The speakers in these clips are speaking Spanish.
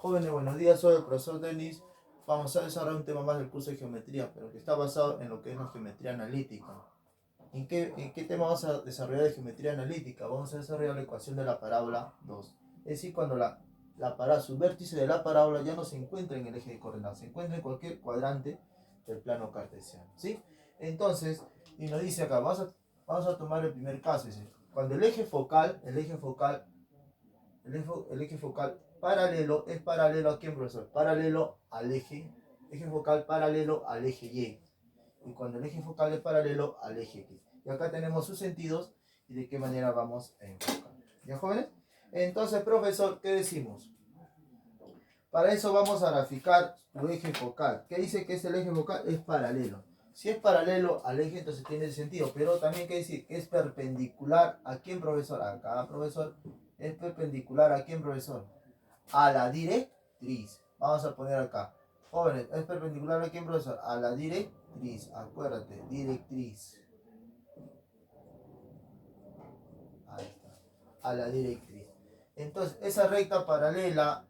Jóvenes, buenos días, soy el profesor Denis. Vamos a desarrollar un tema más del curso de geometría, pero que está basado en lo que es la geometría analítica. ¿En qué tema vamos a desarrollar de geometría analítica? Vamos a desarrollar la ecuación de la parábola 2. Es decir, cuando su vértice de la parábola ya no se encuentra en el eje de coordenadas, se encuentra en cualquier cuadrante del plano cartesiano, ¿sí? Entonces, y nos dice acá, vamos a tomar el primer caso, dice, cuando el eje focal paralelo es paralelo a quién, profesor? Paralelo al eje focal paralelo al eje Y. Y cuando el eje focal es paralelo al eje X. Y acá tenemos sus sentidos y de qué manera vamos a enfocar. ¿Ya, jóvenes? Entonces, profesor, ¿qué decimos? Para eso vamos a graficar tu eje focal. ¿Qué dice que es el eje focal? Es paralelo. Si es paralelo al eje, entonces tiene sentido. Pero también quiere decir que es perpendicular a quién, profesor. Acá, profesor, es perpendicular a quién, profesor. A la directriz. Vamos a poner acá. Jóvenes, es perpendicular a quién, profesor. A la directriz. Acuérdate, directriz. Ahí está. A la directriz. Entonces, esa recta paralela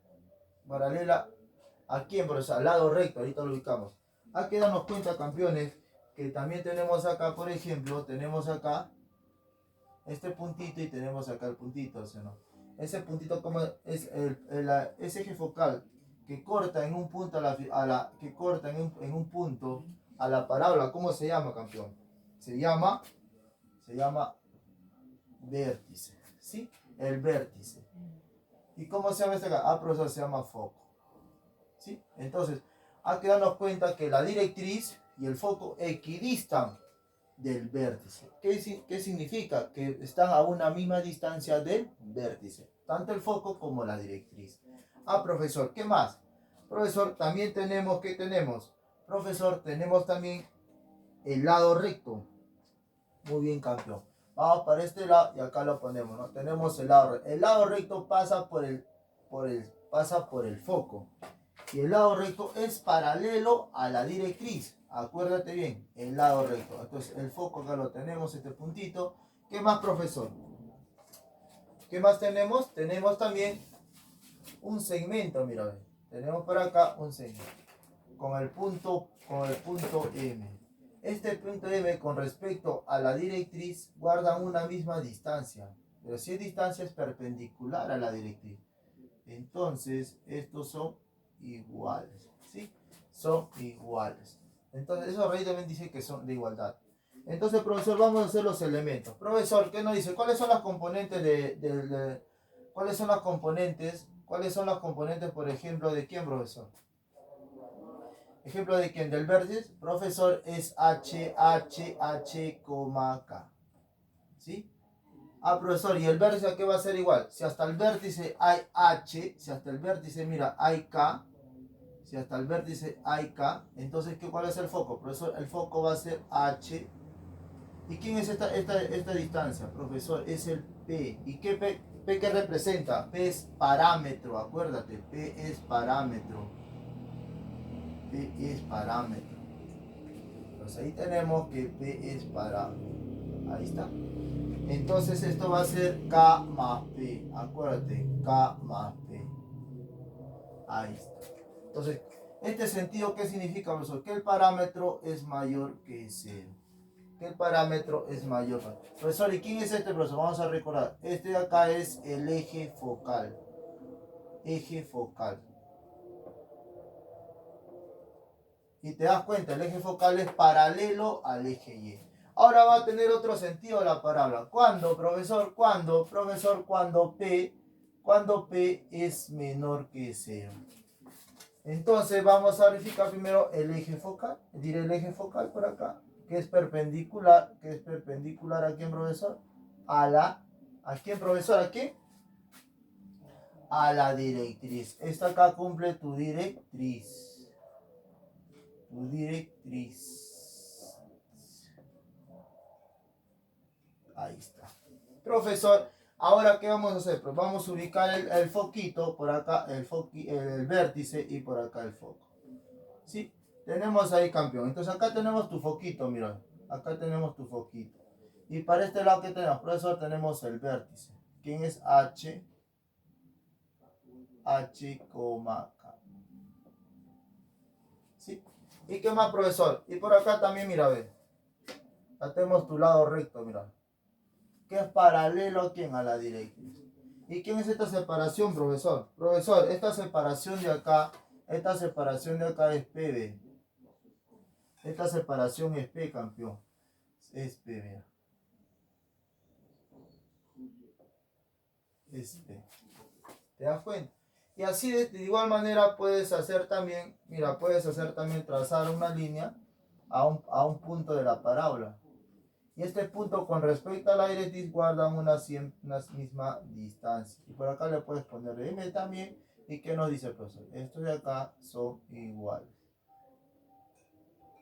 ¿a quién, profesor? Al lado recto, ahorita lo ubicamos. Hay que darnos cuenta, campeones, que también tenemos acá, por ejemplo, tenemos acá este puntito y tenemos acá el puntito, ¿sí o no? Ese puntito como es ese eje focal que corta en un punto que corta en un punto a la parábola, ¿cómo se llama, campeón? Se llama vértice, ¿sí? El vértice. ¿Y cómo se llama este acá? Ah, profesor, se llama foco. ¿Sí? Entonces, hay que darnos cuenta que la directriz y el foco equidistan del vértice. ¿Qué significa? Que están a una misma distancia del vértice, tanto el foco como la directriz. Ah, profesor, ¿qué más? Profesor, también tenemos, ¿qué tenemos? Profesor, tenemos también el lado recto. Muy bien, campeón. Vamos para este lado y acá lo ponemos, ¿no? Tenemos el lado recto. El lado recto pasa pasa por el foco. Y el lado recto es paralelo a la directriz. Acuérdate bien, el lado recto. Entonces, el foco acá lo tenemos, este puntito. ¿Qué más, profesor? ¿Qué más tenemos? Tenemos también un segmento, mira. Tenemos por acá un segmento. Con el punto M. Este punto M con respecto a la directriz guardan una misma distancia. Pero si es distancia es perpendicular a la directriz. Entonces, estos son iguales, ¿sí? Son iguales. Entonces, eso Rey también dice que son de igualdad. Entonces, profesor, vamos a hacer los elementos. Profesor, ¿qué nos dice? ¿Cuáles son las componentes ¿cuáles son las componentes? ¿Cuáles son las componentes, por ejemplo, de quién, profesor? Ejemplo de quién, del vértice, profesor, es H, K. ¿Sí? Ah, profesor, ¿y el vértice a qué va a ser igual? Si hasta el vértice hay H, si hasta el vértice, mira, hay K, si hasta el vértice hay K, entonces, ¿cuál es el foco? Profesor, el foco va a ser H. ¿Y quién es esta distancia? Profesor, es el P. ¿Y qué P qué representa? P es parámetro, acuérdate, P es parámetro. P es parámetro. Pues ahí tenemos que P es parámetro. Ahí está. Entonces esto va a ser K más P. Acuérdate, K más P. Ahí está. Entonces, este sentido, ¿qué significa, profesor? Que el parámetro es mayor que 0. Que el parámetro es mayor. Profesor, ¿y quién es este, profesor? Vamos a recordar. Este de acá es el eje focal. Eje focal. Y te das cuenta, el eje focal es paralelo al eje Y. Ahora va a tener otro sentido la parábola. ¿Cuándo, profesor? ¿Cuándo, profesor? Cuando P es menor que 0. Entonces vamos a verificar primero el eje focal. Diré el eje focal por acá, que es perpendicular. ¿A quién, profesor? ¿A quién, profesor? ¿A qué? A la directriz. Esta acá cumple tu directriz. Ahí está. Profesor, ahora ¿qué vamos a hacer? Pues vamos a ubicar el foquito por acá, el vértice y por acá el foco. ¿Sí? Tenemos ahí, campeón. Entonces acá tenemos tu foquito, mira. Acá tenemos tu foquito. Y para este lado que tenemos, profesor, tenemos el vértice. ¿Quién es H? H, K. ¿Sí? ¿Y qué más, profesor? Y por acá también, mira, ve. Ya tenemos tu lado recto, mira. Que es paralelo a quién, a la directriz. ¿Y quién es esta separación, profesor? Profesor, esta separación de acá es PB. Esta separación es P, campeón. Es P, mira. Es P. ¿Te das cuenta? Y así de igual manera puedes hacer también, mira, puedes hacer también trazar una línea a un punto de la parábola. Y este punto con respecto a la directriz guardan una misma distancia. Y por acá le puedes poner M también. ¿Y qué nos dice el profesor? Estos de acá son iguales.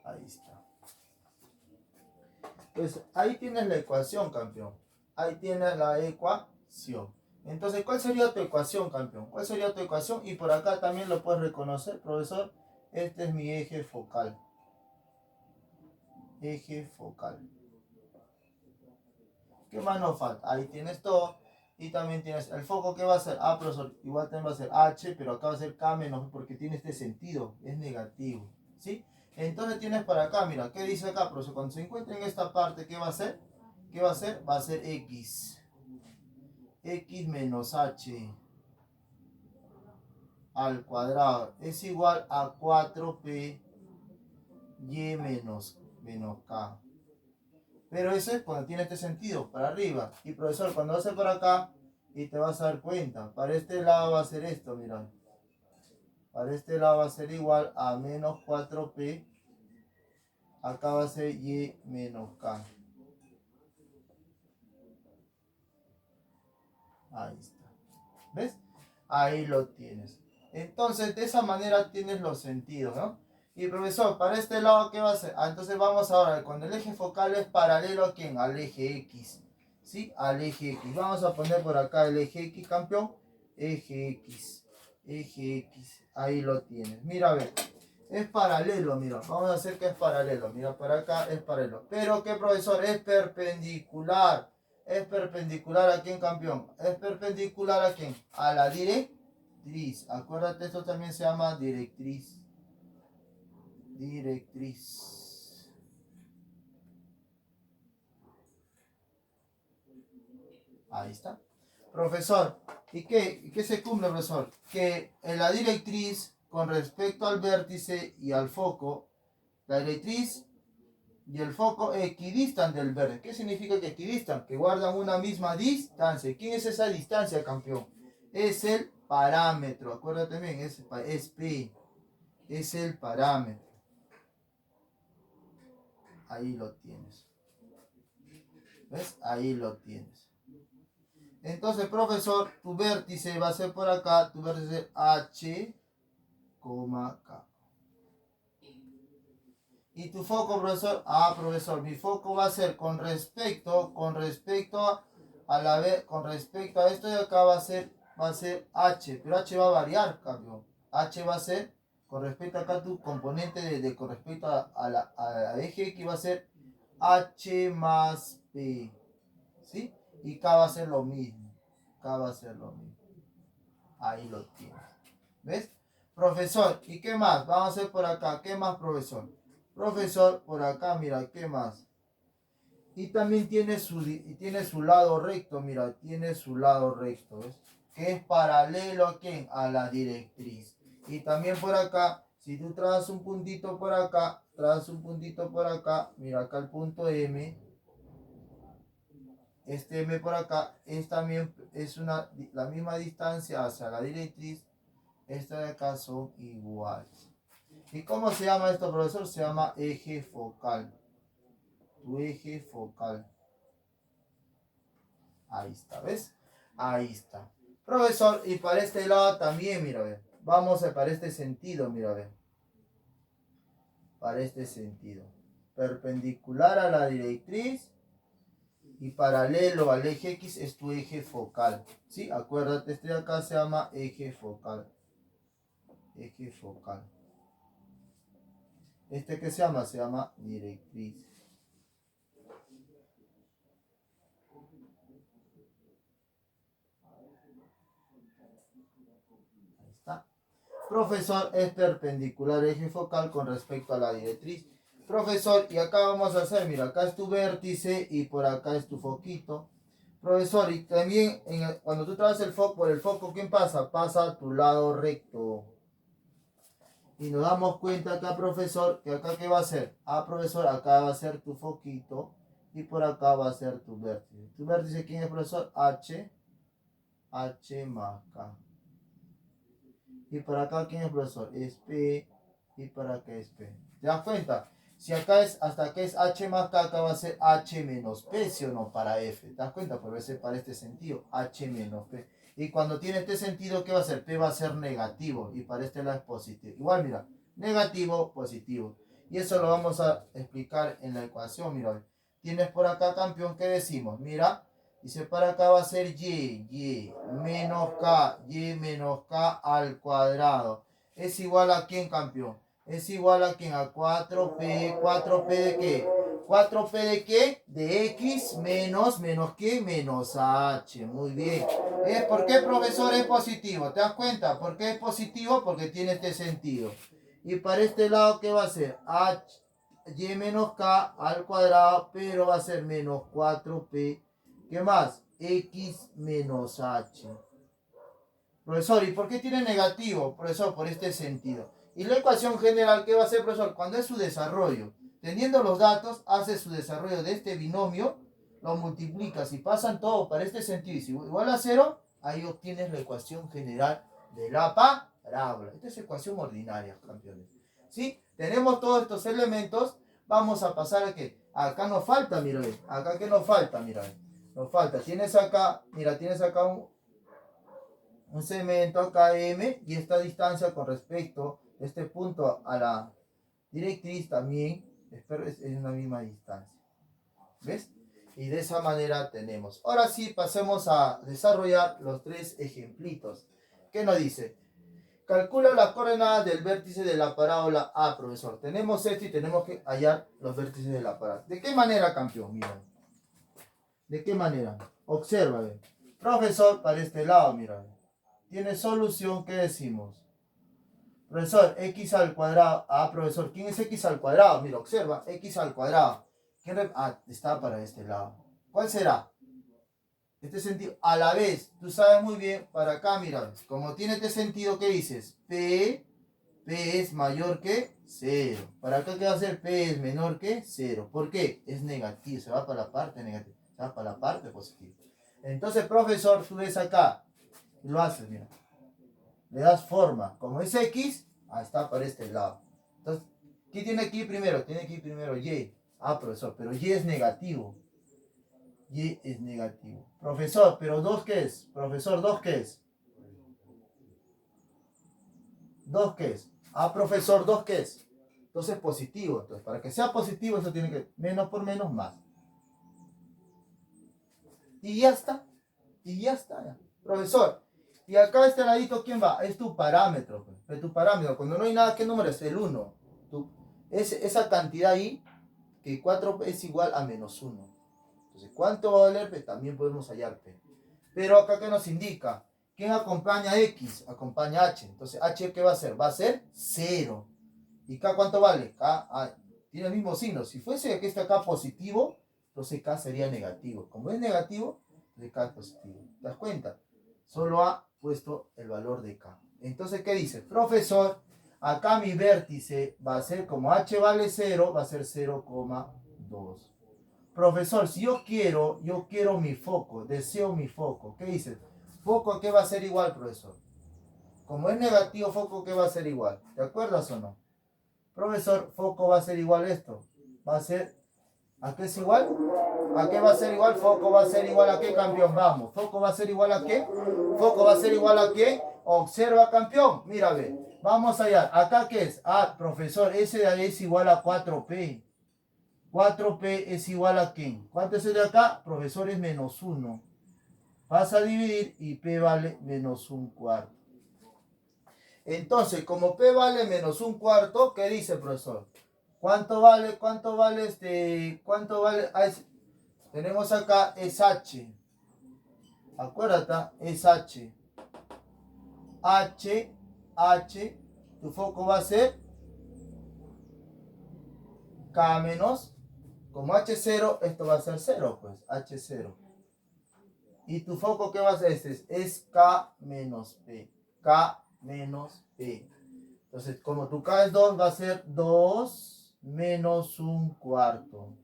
Ahí está. Pues ahí tienes la ecuación, campeón. Ahí tienes la ecuación. Entonces, ¿cuál sería tu ecuación, campeón? ¿Cuál sería tu ecuación? Y por acá también lo puedes reconocer, profesor. Este es mi eje focal. Eje focal. ¿Qué más nos falta? Ahí tienes todo. Y también tienes el foco. ¿Qué va a ser? Ah, profesor, igual también va a ser H, pero acá va a ser K menos porque tiene este sentido. Es negativo. ¿Sí? Entonces tienes para acá, mira, ¿qué dice acá, profesor? Cuando se encuentre en esta parte, ¿qué va a ser? ¿Qué va a ser? Va a ser X. X menos H al cuadrado es igual a 4P Y menos K. Pero eso es cuando tiene este sentido, para arriba. Y profesor, cuando hace por acá, y te vas a dar cuenta, para este lado va a ser esto, mira. Para este lado va a ser igual a menos 4P. Acá va a ser Y menos K. Ahí está. ¿Ves? Ahí lo tienes. Entonces, de esa manera tienes los sentidos, ¿no? Y profesor, para este lado, ¿qué va a ser? Ah, entonces vamos ahora, cuando el eje focal es paralelo a quién? Al eje X. ¿Sí? Al eje X. Vamos a poner por acá el eje X, campeón. Eje X. Eje X. Ahí lo tienes. Mira, a ver. Es paralelo, mira. Vamos a hacer que es paralelo. Mira, para acá es paralelo. Pero, ¿qué, profesor? Es perpendicular. ¿Es perpendicular a quién, campeón? ¿Es perpendicular a quién? A la directriz. Acuérdate, esto también se llama directriz. Directriz. Ahí está. Profesor, ¿y qué se cumple, profesor? Que en la directriz, con respecto al vértice y al foco, la directriz y el foco equidistan del verde. ¿Qué significa que equidistan? Que guardan una misma distancia. ¿Quién es esa distancia, campeón? Es el parámetro. Acuérdate bien, es P. Es el parámetro. Ahí lo tienes. ¿Ves? Ahí lo tienes. Entonces, profesor, tu vértice va a ser por acá. Tu vértice H, K. Y tu foco, profesor. Ah, profesor, mi foco va a ser con respecto a la vez, con respecto a esto de acá va a ser H, pero H va a variar, campeón. H va a ser, con respecto acá tu componente con respecto a la eje X va a ser H más P, ¿sí? Y K va a ser lo mismo, K va a ser lo mismo. Ahí lo tienes. ¿Ves? Profesor, ¿y qué más? Vamos a hacer por acá, ¿qué más, profesor? Profesor, por acá, mira, ¿qué más? Y también tiene su lado recto, mira, tiene su lado recto, ¿ves? Que es paralelo a quién? A la directriz. Y también por acá, si tú trazas un puntito por acá, mira acá el punto M, este M por acá, es también la misma distancia hacia la directriz, esta de acá son iguales. ¿Y cómo se llama esto, profesor? Se llama eje focal. Tu eje focal. Ahí está, ¿ves? Ahí está. Profesor, y para este lado también, mira, a ver. Vamos a para este sentido, mira, a ver. Para este sentido. Perpendicular a la directriz y paralelo al eje X es tu eje focal. ¿Sí? Acuérdate, este de acá se llama eje focal. Eje focal. Este que se llama directriz. profesor, es perpendicular al eje focal con respecto a la directriz. Profesor, y acá vamos a hacer, mira, acá es tu vértice y por acá es tu foquito. Profesor, y también cuando tú traes el foco, por el foco, ¿quién pasa? Pasa a tu lado recto. Y nos damos cuenta acá, profesor, que acá ¿qué va a ser? Ah, profesor, acá va a ser tu foquito y por acá va a ser tu vértice. ¿Tu vértice quién es, profesor? H más K. Y por acá ¿quién es, profesor? Es P y por acá es P. ¿Te das cuenta? Si acá es, hasta acá es H más K, acá va a ser H menos P, ¿sí o no? Para F. ¿Te das cuenta? Puede ser para este sentido, H menos P. Y cuando tiene este sentido, ¿qué va a ser? P va a ser negativo y para este lado es positivo. Igual, mira, negativo, positivo. Y eso lo vamos a explicar en la ecuación, mira. Tienes por acá, campeón, ¿qué decimos? Mira, dice para acá va a ser y menos K al cuadrado. ¿Es igual a quién, campeón? Es igual a quién, a 4P. ¿4P de qué? ¿4P de qué? De X menos qué, menos H. Muy bien. ¿Por qué, profesor, es positivo? ¿Te das cuenta? ¿Por qué es positivo? Porque tiene este sentido. Y para este lado, ¿qué va a ser? H, y menos K al cuadrado, pero va a ser menos 4P. ¿Qué más? X menos H. Profesor, ¿y por qué tiene negativo? Profesor, por este sentido. Y la ecuación general, ¿qué va a hacer, profesor? Cuando es su desarrollo. Teniendo los datos, hace su desarrollo de este binomio, lo multiplicas y pasan todo para este sentido. Y si igual a 0, ahí obtienes la ecuación general de la parábola. Esta es ecuación ordinaria, campeones. ¿Sí? Tenemos todos estos elementos. Vamos a pasar a que acá nos falta, mira. Acá que nos falta, mira. Nos falta. Tienes acá, mira, tienes acá un segmento acá M y esta distancia con respecto a este punto a la directriz también es una misma distancia. ¿Ves? Y de esa manera tenemos. Ahora sí, pasemos a desarrollar los tres ejemplitos. ¿Qué nos dice? Calcula las coordenadas del vértice de la parábola A, profesor. Tenemos esto y tenemos que hallar los vértices de la parábola. ¿De qué manera, campeón? Mira. ¿De qué manera? Observa. ¿Ve? Profesor, para este lado, mira. Tiene solución, ¿qué decimos? Profesor, x al cuadrado. Ah, profesor, ¿quién es x al cuadrado? Mira, observa, x al cuadrado. Está para este lado. ¿Cuál será? Este sentido. A la vez, tú sabes muy bien, para acá, mira, como tiene este sentido, ¿qué dices? P es mayor que 0. Para acá, ¿qué va a ser? P es menor que 0. ¿Por qué? Es negativo, se va para la parte negativa, se va para la parte positiva. Entonces, profesor, tú ves acá, lo haces, mira. Le das forma. Como es X, está para este lado. Entonces, ¿qué tiene aquí primero? Tiene aquí primero Y. Ah, profesor, pero Y es negativo. Y es negativo. Profesor, ¿pero 2 qué es? Profesor, ¿2 qué es? ¿2 qué es? Ah, profesor, ¿2 qué es? Entonces positivo. Entonces, para que sea positivo, eso tiene que menos por menos más. Y ya está. Y ya está. Ya. Profesor, y acá este ladito, ¿quién va? Es tu parámetro. Es tu parámetro. Cuando no hay nada, ¿qué número es? El 1. Esa cantidad ahí, que 4 es igual a menos 1. Entonces, ¿cuánto va a valer P? También podemos hallar P. Pero acá, ¿qué nos indica? ¿Quién acompaña X? Acompaña H. Entonces, H, ¿qué va a ser? Va a ser 0. ¿Y K cuánto vale? K tiene el mismo signo. Si fuese que este acá positivo, entonces K sería negativo. Como es negativo, entonces K es positivo. ¿Te das cuenta? Solo ha puesto el valor de K. Entonces, ¿qué dice? Profesor, acá mi vértice va a ser, como H vale 0, va a ser 0,2. Profesor, si yo quiero mi foco, deseo mi foco. ¿Qué dice? ¿Foco a qué va a ser igual, profesor? Como es negativo, foco, ¿qué va a ser igual? ¿Te acuerdas o no? Profesor, foco va a ser igual esto. Va a ser, ¿a qué es igual? ¿A qué va a ser igual? Foco va a ser igual a qué, campeón. Vamos. ¿Foco va a ser igual a qué? Foco va a ser igual a qué. Observa, campeón. Mira, ve. Vamos allá. ¿Acá qué es? Ah, profesor, ese de ahí es igual a 4P. 4P es igual a qué. ¿Cuánto es el de acá? Profesor, es menos 1. Vas a dividir y P vale menos 1/4. Entonces, como P vale menos 1/4, ¿qué dice, profesor? ¿Cuánto vale? ¿Cuánto vale este? ¿Cuánto vale? Tenemos acá es H. Acuérdate, es H. H tu foco va a ser K menos, como H0, esto va a ser 0, pues, H0. Y tu foco, ¿qué va a ser? Es K menos P. K menos P. Entonces, como tu K es 2, va a ser 2 menos un cuarto.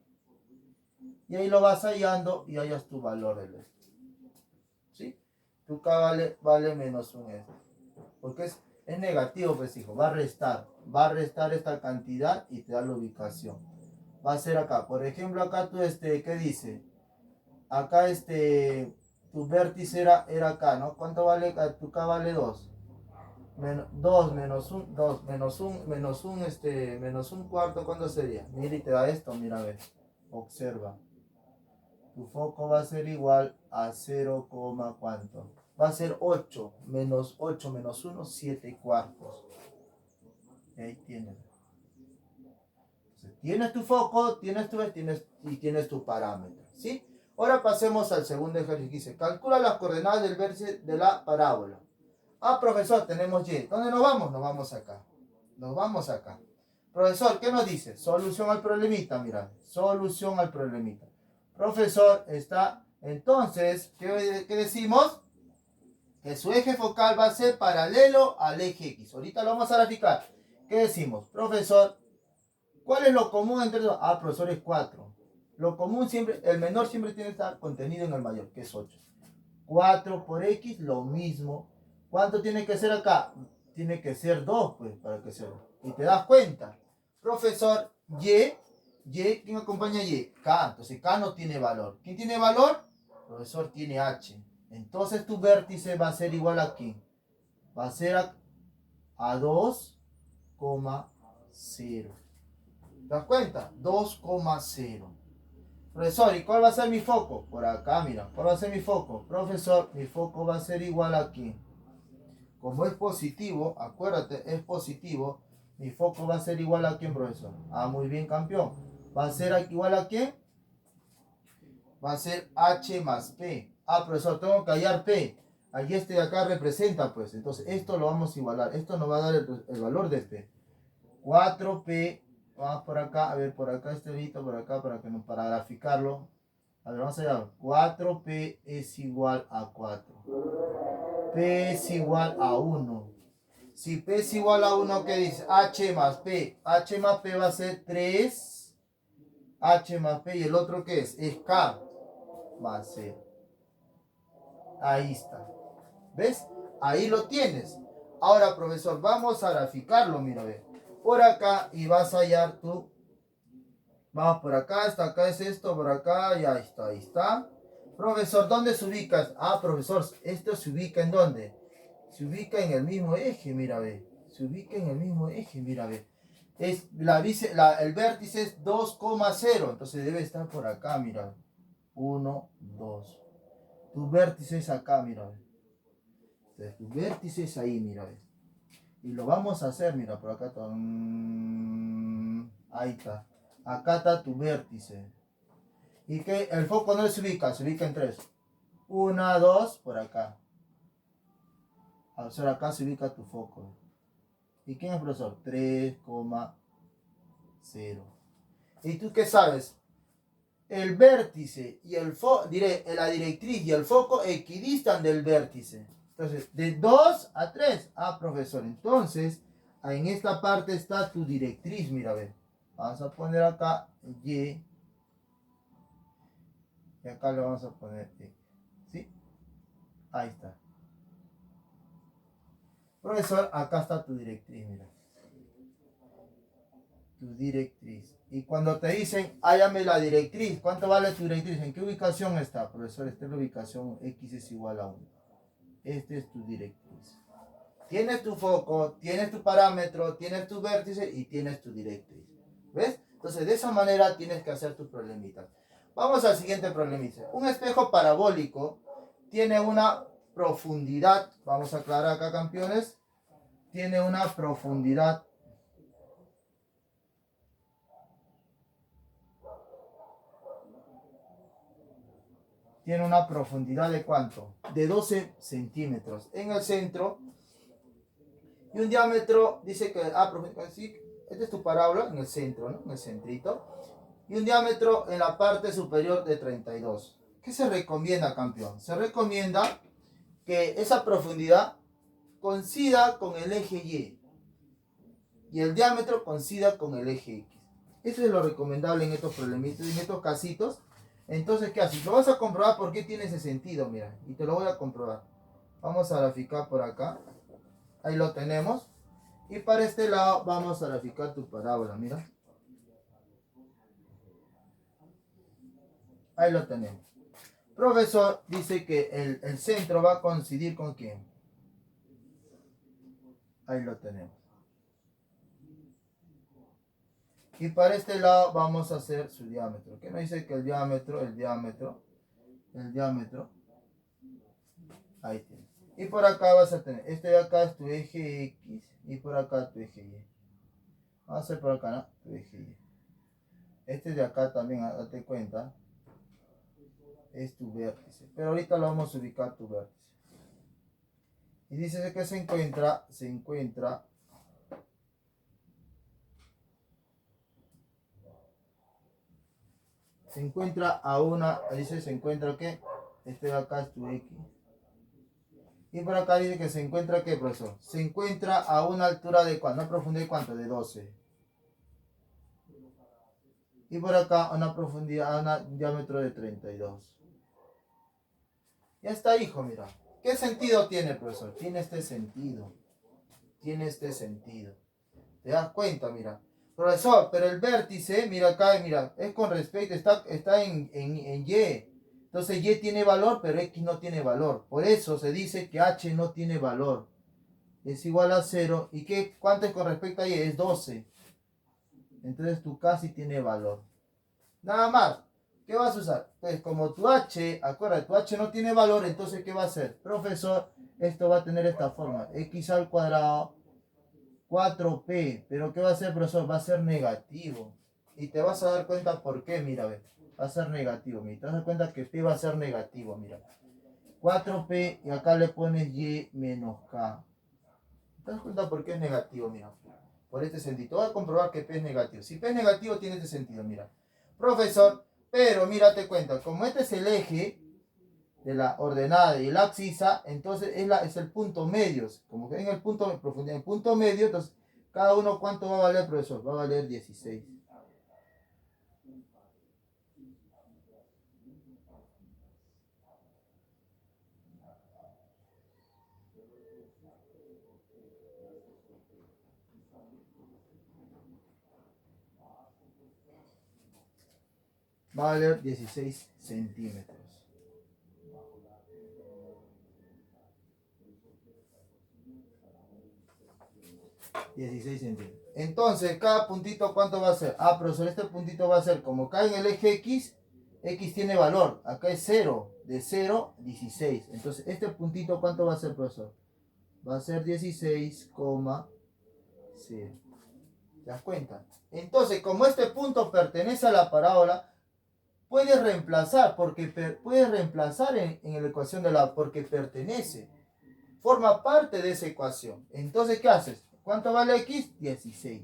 Y ahí lo vas hallando y hallas tu valor del esto. ¿Sí? Tu K vale menos un esto. Porque es negativo, pues, hijo. Va a restar. Va a restar esta cantidad y te da la ubicación. Va a ser acá. Por ejemplo, acá tú, ¿qué dice? Acá, tu vértice era acá, ¿no? ¿Cuánto vale acá? Tu K vale 2. 2 menos 1, 2 menos un cuarto, ¿cuánto sería? Mira y te da esto, mira, a ver. Observa. Tu foco va a ser igual a 0, ¿cuánto? Va a ser 8 menos 1, 7 cuartos. Y ahí tienes. Entonces, tienes tu foco, tienes tu parámetro, ¿sí? Ahora pasemos al segundo ejercicio. Dice, calcula las coordenadas del vértice de la parábola. Ah, profesor, tenemos Y. ¿Dónde nos vamos? Nos vamos acá. Nos vamos acá. Profesor, ¿qué nos dice? Solución al problemita, mira. Solución al problemita. Profesor, está... Entonces, ¿qué decimos? Que su eje focal va a ser paralelo al eje X. Ahorita lo vamos a graficar. ¿Qué decimos? Profesor, ¿cuál es lo común entre los? Ah, profesor, es 4. Lo común siempre, el menor siempre tiene que estar contenido en el mayor, que es 8. 4 por X, lo mismo. ¿Cuánto tiene que ser acá? Tiene que ser 2, pues, para que sea. Y te das cuenta. Profesor, ¿quién acompaña a Y? K. Entonces K no tiene valor. ¿Quién tiene valor? Profesor, tiene H. Entonces tu vértice va a ser igual a ¿quién? Va a ser a 2,0. ¿Te das cuenta? 2,0. Profesor, ¿y cuál va a ser mi foco? Por acá, mira. ¿Cuál va a ser mi foco? Profesor, mi foco va a ser igual aquí. Como es positivo, acuérdate, es positivo. Mi foco va a ser igual a quién, profesor. Ah, muy bien, campeón. ¿Va a ser igual a quién? Va a ser H más P. Ah, profesor, tengo que hallar P. Allí de acá representa, pues. Entonces, esto lo vamos a igualar. Esto nos va a dar el valor de P. 4P. Vamos por acá. A ver, por acá listo, por acá, para graficarlo. A ver, vamos a ver. 4P es igual a 4. P es igual a 1. Si P es igual a 1, ¿qué dice? H más P. H más P va a ser 3. H más P. ¿Y el otro qué es? Es K. Va a ser. Ahí está. ¿Ves? Ahí lo tienes. Ahora, profesor, vamos a graficarlo. Mira, ve. Por acá y vas a hallar tú. Vamos por acá, hasta acá es esto, por acá, y ahí está, ahí está. Profesor, ¿dónde se ubica? Ah, profesor, esto se ubica ¿en dónde? Se ubica en el mismo eje, mira, ve. Se ubica en el mismo eje, mira, ve. El vértice es 2,0, entonces debe estar por acá, mira. 1, 2. Tu vértice es acá, mira, ve. Entonces, tu vértice es ahí, mira, ve. Y lo vamos a hacer, mira, por acá. Ahí está. Acá está tu vértice. Y que el foco no se ubica en 3. 1, 2, por acá. Al ser acá se ubica tu foco. ¿Y quién es profesor? 3,0. ¿Y tú qué sabes? El vértice y la directriz y el foco equidistan del vértice. Entonces, de 2 a 3. Ah, profesor. Entonces, en esta parte está tu directriz. Mira, a ver. Vamos a poner acá Y. Y acá le vamos a poner X. ¿Sí? Ahí está. Profesor, acá está tu directriz, mira. Tu directriz. Y cuando te dicen, hállame la directriz, ¿cuánto vale tu directriz? ¿En qué ubicación está? Profesor, esta es la ubicación, X es igual a 1. Este es tu directriz. Tienes tu foco, tienes tu parámetro, tienes tu vértice y tienes tu directriz. ¿Ves? Entonces, de esa manera tienes que hacer tus problemitas. Vamos al siguiente problemita. Un espejo parabólico tiene una profundidad, vamos a aclarar acá, campeones, tiene una profundidad ¿de cuánto? De 12 centímetros. En el centro Y un diámetro, dice que así, esta es tu parábola en el centro, ¿no? En el centrito. Y un diámetro en la parte superior de 32. ¿Qué se recomienda, campeón? Se recomienda que esa profundidad coincida con el eje y el diámetro coincida con el eje X. Eso es lo recomendable en estos problemitas, en estos casitos. Entonces, ¿qué haces? Lo vas a comprobar por qué tiene ese sentido, mira. Y te lo voy a comprobar. Vamos a graficar por acá. Ahí lo tenemos. Y para este lado vamos a graficar tu parábola, mira. Ahí lo tenemos. Profesor dice que el centro va a coincidir con quién. Ahí lo tenemos. Y para este lado vamos a hacer su diámetro. ¿Qué nos dice que el diámetro, ahí tiene. Y por acá vas a tener, este de acá es tu eje X y por acá tu eje Y. Vamos a hacer por acá, ¿no? Tu eje Y. Este de acá también, date cuenta, es tu vértice. Pero ahorita lo vamos a ubicar tu vértice. Y dice que se encuentra a una, dice se encuentra que, este de acá es tu X. Y por acá dice que se encuentra, ¿qué, profesor? Se encuentra a una altura de ¿cuánto? Una profundidad de ¿cuánto? De 12. Y por acá una profundidad, un diámetro de 32. Ya está, hijo, mira. ¿Qué sentido tiene, profesor? Tiene este sentido. Tiene este sentido. ¿Te das cuenta? Mira. Profesor, pero el vértice, mira acá, mira, es con respecto, está en Y. Entonces Y tiene valor, pero X no tiene valor. Por eso se dice que H no tiene valor. Es igual a 0. ¿Y qué? ¿Cuánto es con respecto a Y? Es 12. Entonces tu K sí tiene valor. Nada más. ¿Qué vas a usar? Pues como tu H, acuérdate, tu H no tiene valor, entonces ¿qué va a hacer? Profesor, esto va a tener esta forma. X al cuadrado 4P. ¿Pero qué va a hacer, profesor? Va a ser negativo. Y te vas a dar cuenta por qué, mira, ve. Va a ser negativo. Mira, te vas a dar cuenta que P va a ser negativo, mira. 4P y acá le pones Y menos K. ¿Te das cuenta por qué es negativo? Mira, por este sentido. Voy a comprobar que P es negativo. Si P es negativo, tiene este sentido, mira. Profesor, pero mírate cuenta, como este es el eje de la ordenada y la abscisa, entonces es el punto medio. Como que en el punto de profundidad, el punto medio, entonces cada uno, ¿cuánto va a valer, profesor? Va a valer 16. Va a valer 16 centímetros. Entonces, cada puntito, ¿cuánto va a ser? Ah, profesor, este puntito va a ser, como cae en el eje X, X tiene valor. Acá es 0. De 0, 16. Entonces, este puntito, ¿cuánto va a ser, profesor? Va a ser 16,0. ¿Te das cuenta? Entonces, como este punto pertenece a la parábola, puedes reemplazar, puedes reemplazar en la ecuación de la, porque pertenece. Forma parte de esa ecuación. Entonces, ¿qué haces? ¿Cuánto vale X? 16.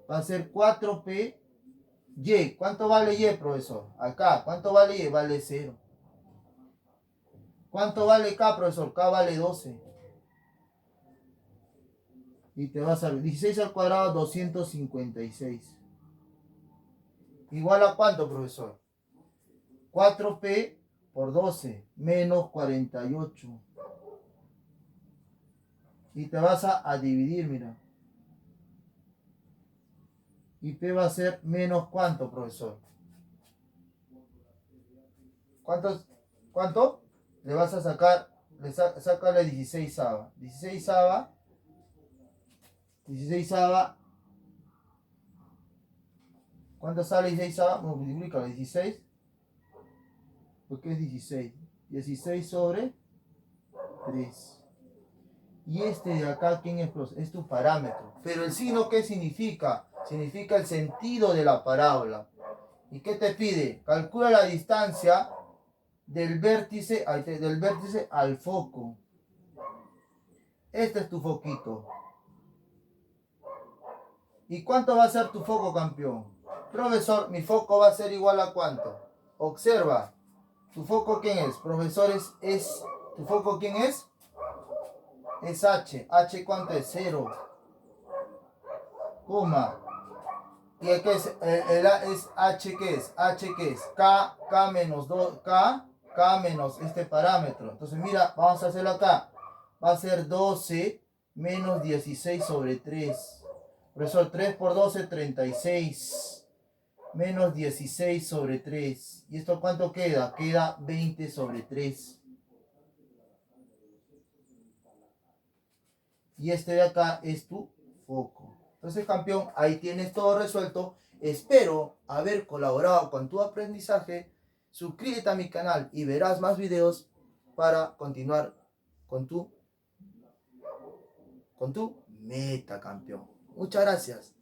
Va a ser 4P. Y. ¿Cuánto vale Y, profesor? Acá. ¿Cuánto vale Y? Vale 0. ¿Cuánto vale K, profesor? K vale 12. Y te vas a ver. 16 al cuadrado, 256. ¿Igual a cuánto, profesor? 4P por 12 menos 48. Y te vas a dividir, mira. Y P va a ser menos ¿cuánto, profesor? ¿Cuánto? Le vas a sacar, sácale 16ava. 16ava. ¿Cuánto sale 16ava? Multiplica 16. Porque es 16. 16 sobre 3. Y este de acá, ¿quién es? Es tu parámetro. Pero el signo, ¿qué significa? Significa el sentido de la parábola. ¿Y qué te pide? Calcula la distancia del vértice al foco. Este es tu foquito. ¿Y cuánto va a ser tu foco, campeón? Profesor, mi foco va a ser igual a ¿cuánto? Observa. ¿Tu foco quién es? Profesor, ¿tu foco quién es? Es H. ¿H cuánto es? 0. Coma. ¿Y el que es? El A es H, ¿qué es? H, ¿qué es? K menos 2, K menos este parámetro. Entonces, mira, vamos a hacerlo acá. Va a ser 12 menos 16 sobre 3. Profesor, 3 por 12, 36. Menos 16 sobre 3. ¿Y esto cuánto queda? Queda 20 sobre 3. Y este de acá es tu foco. Entonces, campeón, ahí tienes todo resuelto. Espero haber colaborado con tu aprendizaje. Suscríbete a mi canal y verás más videos para continuar con tu meta, campeón. Muchas gracias.